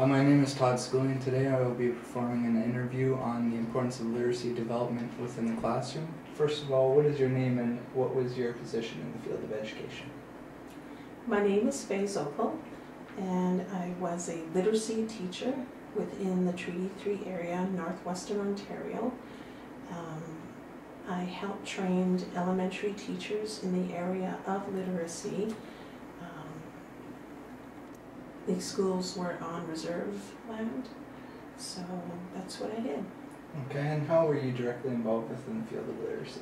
My name is Todd Schooley, and today I will be performing an interview on the importance of literacy development within the classroom. First of all, what is your name and what was your position in the field of education? My name is Faye Zopel, and I was a literacy teacher within the Treaty 3 area, northwestern Ontario. I helped train elementary teachers in the area of literacy. The schools were on reserve land, so that's what I did. Okay, and how were you directly involved within the field of literacy?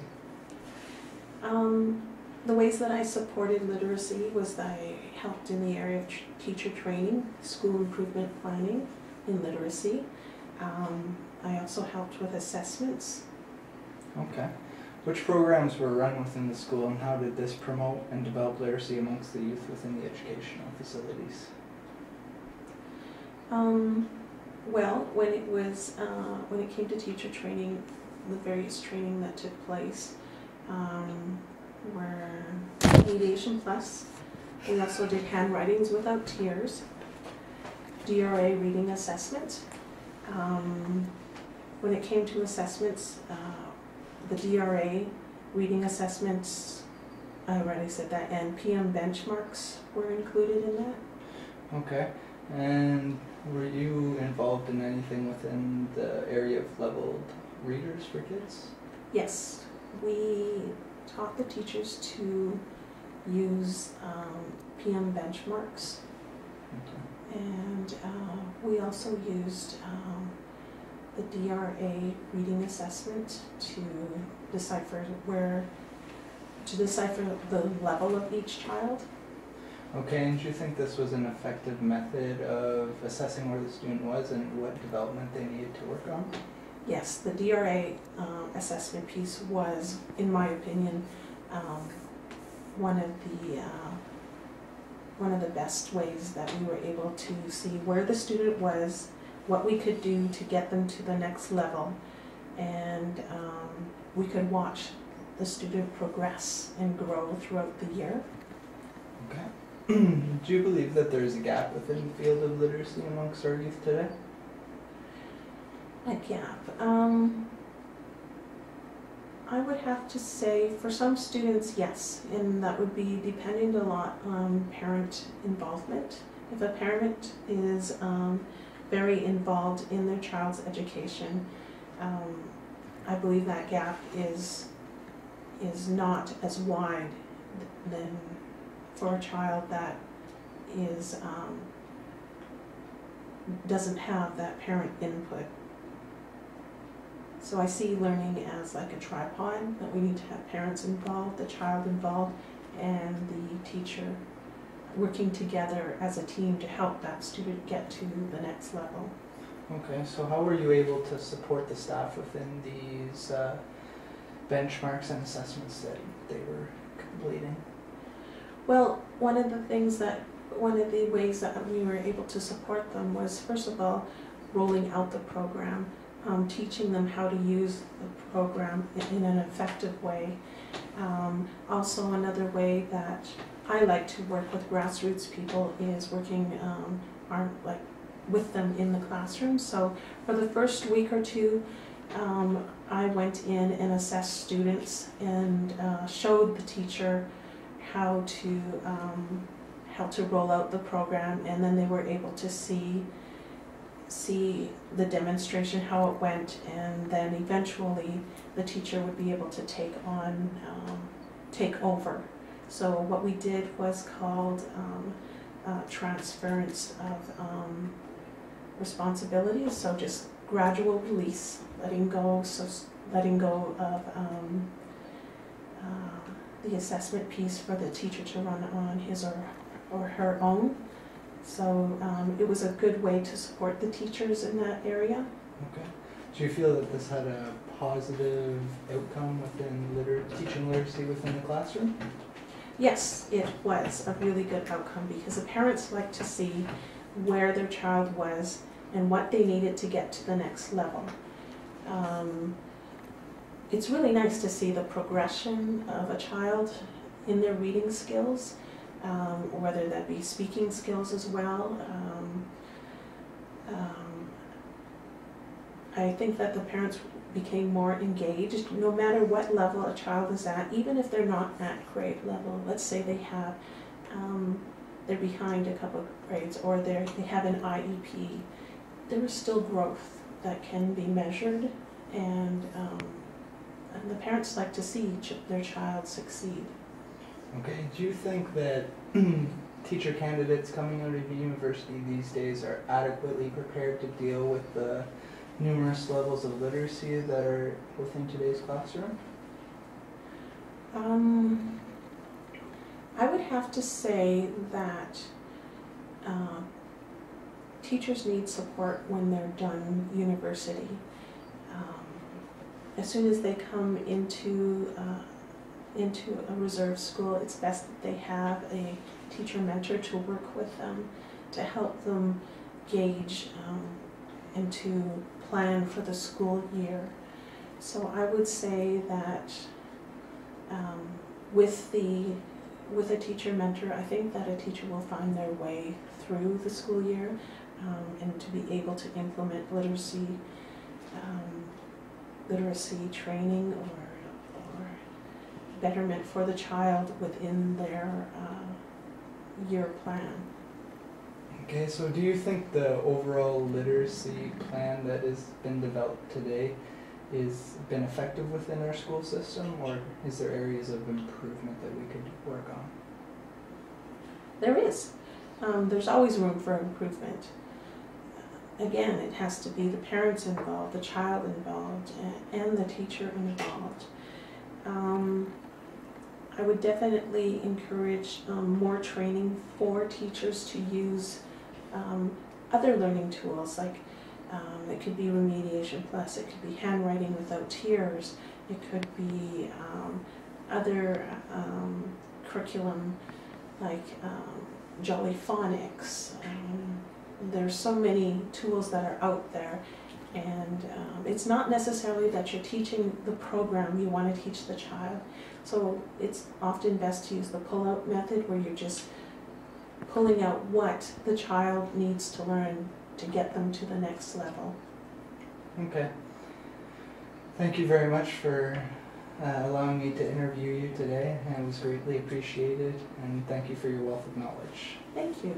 The ways that I supported literacy was that I helped in the area of teacher training, school improvement planning in literacy. I also helped with assessments. Okay. Which programs were run within the school, and how did this promote and develop literacy amongst the youth within the educational facilities? Well, when it came to teacher training, the various training that took place were Mediation Plus. We also did Handwritings Without Tears, DRA reading assessment. When it came to assessments, the DRA reading assessments, I already said that, and PM benchmarks were included in that. Okay. And were you involved in anything within the area of leveled readers for kids? Yes, we taught the teachers to use PM benchmarks, and we also used the DRA reading assessment to decipher the level of each child. Okay, and do you think this was an effective method of assessing where the student was and what development they needed to work on? Yes, the DRA assessment piece was, in my opinion, one of the best ways that we were able to see where the student was, what we could do to get them to the next level, and we could watch the student progress and grow throughout the year. Okay. Do you believe that there is a gap within the field of literacy amongst our youth today? A gap. I would have to say for some students, yes, and that would be depending a lot on parent involvement. If a parent is very involved in their child's education, I believe that gap is not as wide than for a child that is doesn't have that parent input. So I see learning as like a tripod, that we need to have parents involved, the child involved, and the teacher working together as a team to help that student get to the next level. Okay, so how were you able to support the staff within these benchmarks and assessments that they were completing? Well, one of the ways that we were able to support them was, first of all, rolling out the program, teaching them how to use the program in an effective way. Also, another way that I like to work with grassroots people is working with them in the classroom. So for the first week or two, I went in and assessed students and showed the teacher how to roll out the program, and then they were able to see the demonstration, how it went, and then eventually the teacher would be able to take over. So what we did was called transference of responsibilities, so just gradual release, letting go of the assessment piece for the teacher to run on his or her own. So it was a good way to support the teachers in that area. Okay. Do you feel that this had a positive outcome within teaching literacy within the classroom? Yes, it was a really good outcome because the parents like to see where their child was and what they needed to get to the next level. It's really nice to see the progression of a child in their reading skills, whether that be speaking skills as well. I think that the parents became more engaged, no matter what level a child is at, even if they're not at grade level. Let's say they have, they're behind a couple of grades, or they have an IEP. There is still growth that can be measured, and the parents like to see their child succeed. Okay, do you think that teacher candidates coming out of university these days are adequately prepared to deal with the numerous levels of literacy that are within today's classroom? I would have to say that teachers need support when they're done university. As soon as they come into a reserve school, it's best that they have a teacher mentor to work with them, to help them gauge and to plan for the school year. So I would say that with a teacher mentor, I think that a teacher will find their way through the school year and to be able to implement literacy training or betterment for the child within their year plan. Okay, so do you think the overall literacy plan that has been developed today is been effective within our school system, or is there areas of improvement that we could work on? There is. There's always room for improvement. Again, it has to be the parents involved, the child involved, and the teacher involved. I would definitely encourage more training for teachers to use other learning tools, like it could be Remediation Plus, it could be handwriting without tears, it could be other curriculum like Jolly Phonics. There's so many tools that are out there, and it's not necessarily that you're teaching the program you want to teach the child. So it's often best to use the pull-out method, where you're just pulling out what the child needs to learn to get them to the next level. Okay. Thank you very much for allowing me to interview you today. It was greatly appreciated, and thank you for your wealth of knowledge. Thank you.